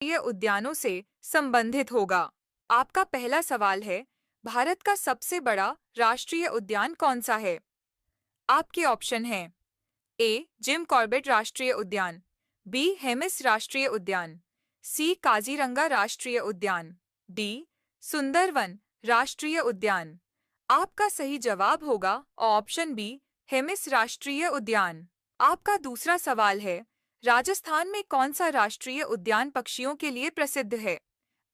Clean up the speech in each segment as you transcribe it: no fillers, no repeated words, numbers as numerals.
राष्ट्रीय उद्यानों से संबंधित होगा। आपका पहला सवाल है, भारत का सबसे बड़ा राष्ट्रीय उद्यान कौन सा है? आपके ऑप्शन हैं ए. जिम कॉर्बेट राष्ट्रीय उद्यान, बी. हेमिस राष्ट्रीय उद्यान, सी. काजीरंगा राष्ट्रीय उद्यान, डी. सुंदरवन राष्ट्रीय उद्यान। आपका सही जवाब होगा ऑप्शन बी, हेमिस राष्ट्रीय उद्यान। आपका दूसरा सवाल है, राजस्थान में कौन सा राष्ट्रीय उद्यान पक्षियों के लिए प्रसिद्ध है?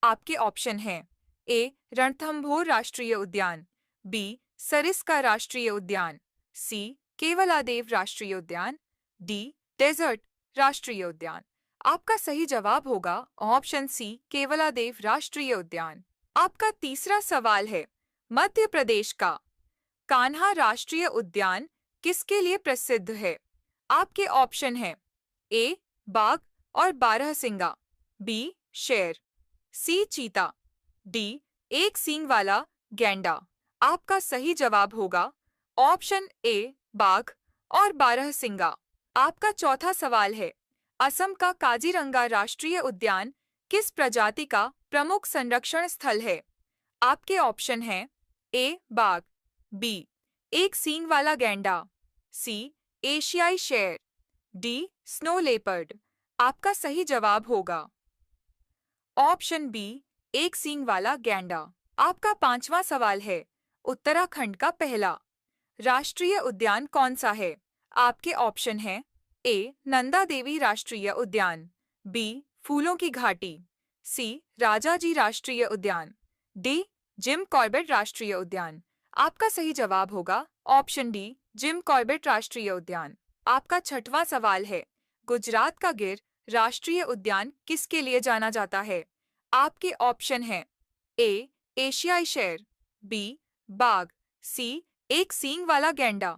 आपके ऑप्शन हैं ए. रणथंभौर राष्ट्रीय उद्यान, बी. सरिस्का राष्ट्रीय उद्यान, सी. केवलादेव राष्ट्रीय उद्यान, डी. डेजर्ट राष्ट्रीय उद्यान। आपका सही जवाब होगा ऑप्शन सी, केवलादेव राष्ट्रीय उद्यान। आपका तीसरा सवाल है, मध्य प्रदेश का कान्हा राष्ट्रीय उद्यान किसके लिए प्रसिद्ध है? आपके ऑप्शन हैं ए. बाघ और बारहसिंगा, बी. शेर, सी. चीता, डी. एक सींग वाला गैंडा। आपका सही जवाब होगा ऑप्शन ए, बाघ और बारहसिंगा। आपका चौथा सवाल है, असम का काजीरंगा राष्ट्रीय उद्यान किस प्रजाति का प्रमुख संरक्षण स्थल है? आपके ऑप्शन हैं ए. बाघ, बी. एक सींग वाला गैंडा, सी. एशियाई शेर, डी. Snow leopard. आपका सही जवाब होगा ऑप्शन बी, एक सींग वाला गैंडा। आपका पांचवा सवाल है, उत्तराखंड का पहला राष्ट्रीय उद्यान कौन सा है? आपके ऑप्शन हैं ए. नंदा देवी राष्ट्रीय उद्यान, बी. फूलों की घाटी, सी. राजाजी राष्ट्रीय उद्यान, डी. जिम कॉर्बेट राष्ट्रीय उद्यान। आपका सही जवाब होगा ऑप्शन डी, जिम कॉर्बेट राष्ट्रीय उद्यान। आपका छठवां सवाल है, गुजरात का गिर राष्ट्रीय उद्यान किसके लिए जाना जाता है? आपके ऑप्शन हैं ए. एशियाई शेर, बी. बाघ, सी. एक सींग वाला गैंडा,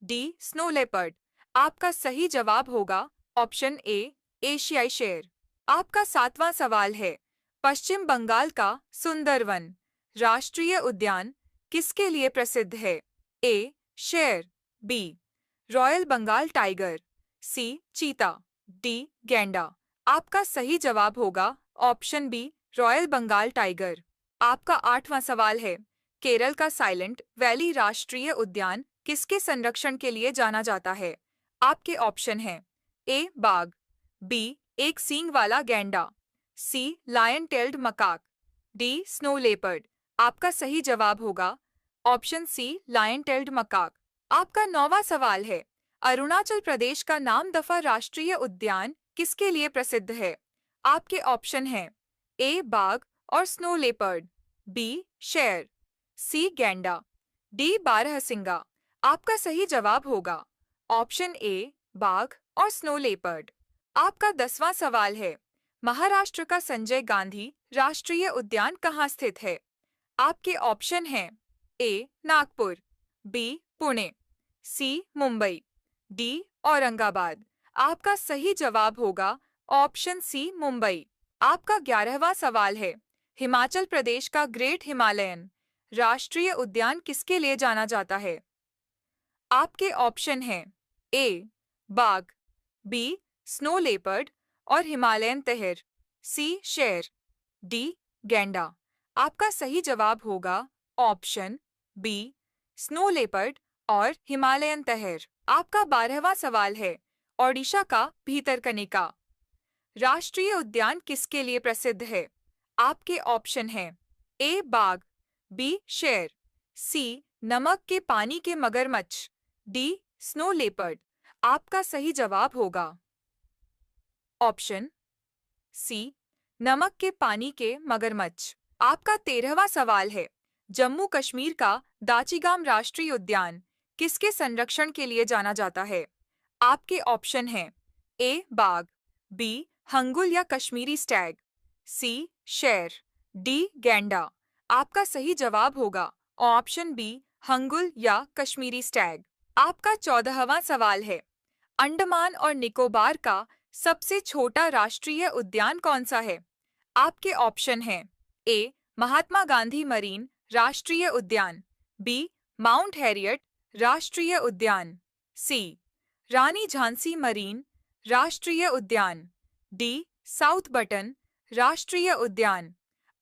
डी. Snow leopard. आपका सही जवाब होगा ऑप्शन ए, एशियाई शेर। आपका सातवां सवाल है, पश्चिम बंगाल का सुंदरवन राष्ट्रीय उद्यान किसके लिए प्रसिद्ध है? ए. शेर, B. Royal Bengal tiger, C. चीता, डी. गैंडा। आपका सही जवाब होगा option B, royal Bengal tiger. आपका आठवां सवाल है, केरल का साइलेंट वैली राष्ट्रीय उद्यान किसके संरक्षण के लिए जाना जाता है? आपके ऑप्शन हैं ए. बाघ, बी. एक सींग वाला गैंडा, सी. Lion tailed macaque, D. Snow leopard. आपका सही जवाब होगा option C, lion tailed macaque. आपका नौवां सवाल है, अरुणाचल प्रदेश का नामदफा राष्ट्रीय उद्यान किसके लिए प्रसिद्ध है? आपके ऑप्शन हैं ए. बाघ और स्नो लेपर्ड, बी. शेर, सी. गैंडा, डी. बारहसिंगा। आपका सही जवाब होगा ऑप्शन ए, बाघ और स्नो लेपर्ड। आपका 10वां सवाल है, महाराष्ट्र का संजय गांधी राष्ट्रीय उद्यान कहाँ स्थित है? आपके ऑप्शन हैं ए. नागपुर, बी. पुणे, सी. मुंबई, डी. औरंगाबाद। आपका सही जवाब होगा ऑप्शन सी, मुंबई। आपका 11वां सवाल है, हिमाचल प्रदेश का ग्रेट हिमालयन राष्ट्रीय उद्यान किसके लिए जाना जाता है? आपके ऑप्शन हैं ए. बाघ, बी. स्नो लेपर्ड और हिमालयन तहर, सी. शेर, डी. गैंडा। आपका सही जवाब होगा ऑप्शन बी, स्नो लेपर्ड और हिमालयन तहर। आपका 12वां सवाल है, ओडिशा का भीतरकनिका राष्ट्रीय उद्यान किसके लिए प्रसिद्ध है? आपके ऑप्शन हैं ए. बाघ, बी. शेर, सी. नमक के पानी के मगरमच्छ, डी. Snow leopard. आपका सही जवाब होगा ऑप्शन सी, नमक के पानी के मगरमच्छ। आपका 13वां सवाल है, जम्मू कश्मीर का दाचिगाम राष्ट्रीय उद्यान किसके संरक्षण के लिए जाना जाता है? आपके ऑप्शन हैं ए. बाघ, बी. हंगुल या कश्मीरी स्टैग, सी. शेर, डी. गैंडा। आपका सही जवाब होगा ऑप्शन बी, हंगुल या कश्मीरी स्टैग। आपका 14वां सवाल है, अंडमान और निकोबार का सबसे छोटा राष्ट्रीय उद्यान कौन सा है? आपके ऑप्शन हैं ए. महात्मा गांधी मरीन राष्ट्रीय उद्यान, बी. माउंट हैरियट राष्ट्रीय उद्यान, सी. रानी झांसी मरीन राष्ट्रीय उद्यान, डी. साउथ बटन राष्ट्रीय उद्यान।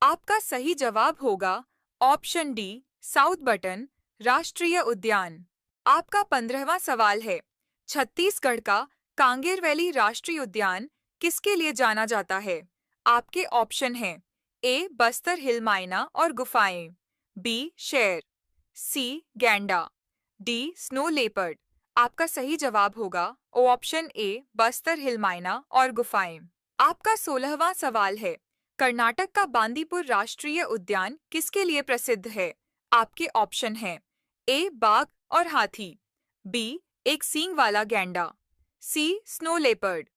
आपका सही जवाब होगा ऑप्शन डी, साउथ बटन राष्ट्रीय उद्यान। आपका 15वां सवाल है, छत्तीसगढ़ का कांगेर वैली राष्ट्रीय उद्यान किसके लिए जाना जाता है? आपके ऑप्शन हैं ए, बस्तर हिल माइना और गुफाएं, बी, शेर, सी, गैंडा, डी, स्नो लेपर्ड। आपका सही जवाब होगा ऑप्शन ए, बस्तर हिल माइना और गुफाएं। आपका 16वां सवाल है, कर्नाटक का बांदीपुर राष्ट्रीय उद्यान किसके लिए प्रसिद्ध है? आपके ऑप्शन हैं ए, बाघ और हाथी, बी, एक सींग वाला गैंडा, सी, स्नो लेपर्ड,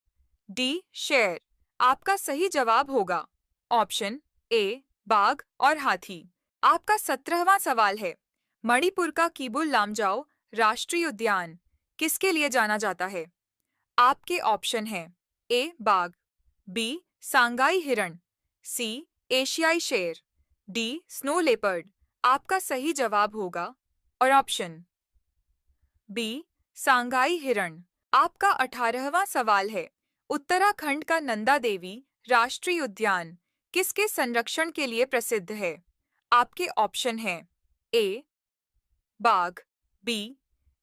डी, शेर। आपका सही जवाब होगा ऑप्शन ए, बाघ और हाथी। आपका 17वां सवाल है, मणिपुर का किबुल लामजाओ राष्ट्रीय उद्यान किसके लिए जाना जाता है? आपके ऑप्शन हैं ए, बाघ, बी, सांगाई हिरण, सी, एशियाई शेर, डी, स्नो लेपर्ड। आपका सही जवाब होगा और ऑप्शन बी, सांगाई हिरण। आपका 18वां सवाल है, उत्तराखंड का नंदा देवी राष्ट्रीय उद्यान किसके संरक्षण के लिए प्रसिद्ध है? आपके ऑप्शन हैं ए, बाघ, बी,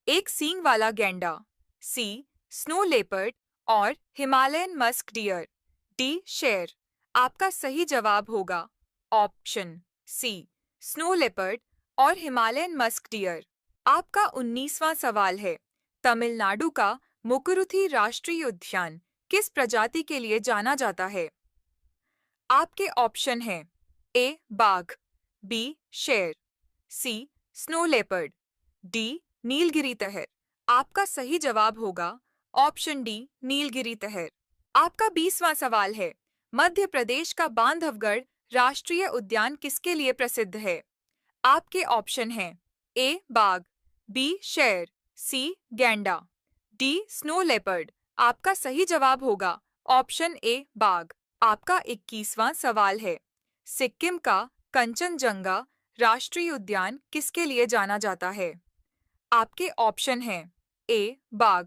एक सींग वाला गैंडा, सी, स्नो लेपर्ड और हिमालयन मस्क डियर, डी, शेर। आपका सही जवाब होगा ऑप्शन सी, स्नो लेपर्ड और हिमालयन मस्क डियर। आपका 19वां सवाल है, तमिलनाडु का मुकुरुथी राष्ट्रीय उद्यान किस प्रजाति के लिए जाना जाता है? आपके ऑप्शन हैं ए, बाघ, बी, शेर, सी, स्नो लेपर्ड, डी, नीलगिरी तहर। आपका सही जवाब होगा ऑप्शन डी, नीलगिरी तहर। आपका 20वां सवाल है, मध्य प्रदेश का बांधवगढ़ राष्ट्रीय उद्यान किसके लिए प्रसिद्ध है? आपके ऑप्शन हैं ए, बाघ, बी, शेर, सी, गैंडा, डी, स्नो लेपर्ड। आपका सही जवाब होगा ऑप्शन ए, बाघ। आपका 21वां सवाल है, सिक्किम का कंचनजंगा राष्ट्रीय उद्यान किसके लिए जाना जाता है? आपके ऑप्शन हैं ए, बाघ,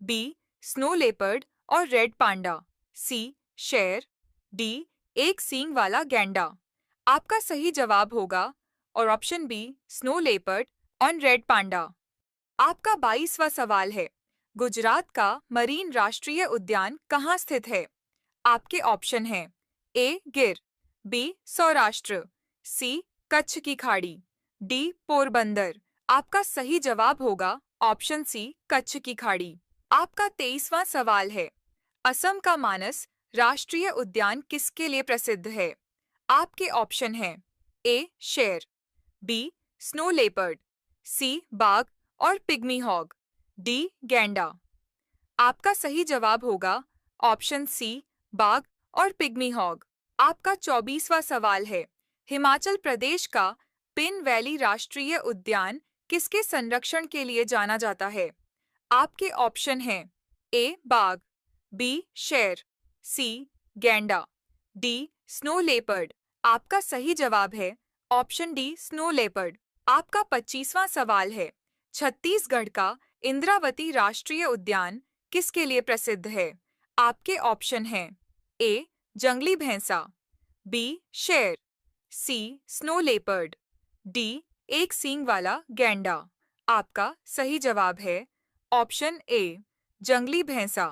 बी, स्नो लेपर्ड और रेड पांडा, सी, शेर, डी, एक सींग वाला गैंडा। आपका सही जवाब होगा और ऑप्शन बी, स्नो लेपर्ड और रेड पांडा। आपका 22वां सवाल है, गुजरात का मरीन राष्ट्रीय उद्यान कहाँ स्थित है? आपके ऑप्शन हैं ए, गिर, बी, सौराष्ट्र, सी, कच्छ की खाड़ी, डी, पोरबंदर। आपका सही जवाब होगा ऑप्शन सी, कच्छ की खाड़ी। आपका 23वां सवाल है, असम का मानस राष्ट्रीय उद्यान किसके लिए प्रसिद्ध है? आपके ऑप्शन हैं ए, शेर, बी, स्नो लेपर्ड, सी, बाघ और पिग्मी हॉग, डी, गैंडा। आपका सही जवाब होगा ऑप्शन सी, बाघ और पिग्मी हॉग। आपका 24वां सवाल है, हिमाचल प्रदेश का पिन वैली राष्ट्रीय उद्यान किसके संरक्षण के लिए जाना जाता है? आपके ऑप्शन हैं ए, बाघ, बी, शेर, सी, गैंडा, डी, स्नो लेपर्ड। आपका सही जवाब है ऑप्शन डी, स्नो लेपर्ड। आपका 25वां सवाल है, छत्तीसगढ़ का इंद्रावती राष्ट्रीय उद्यान किसके लिए प्रसिद्ध है? आपके ऑप्शन हैं ए, जंगली भैंसा, बी, शेर, सी, स्नो लेपर्ड, डी, एक सींग वाला गैंडा। आपका सही जवाब है ऑप्शन ए, जंगली भैंसा।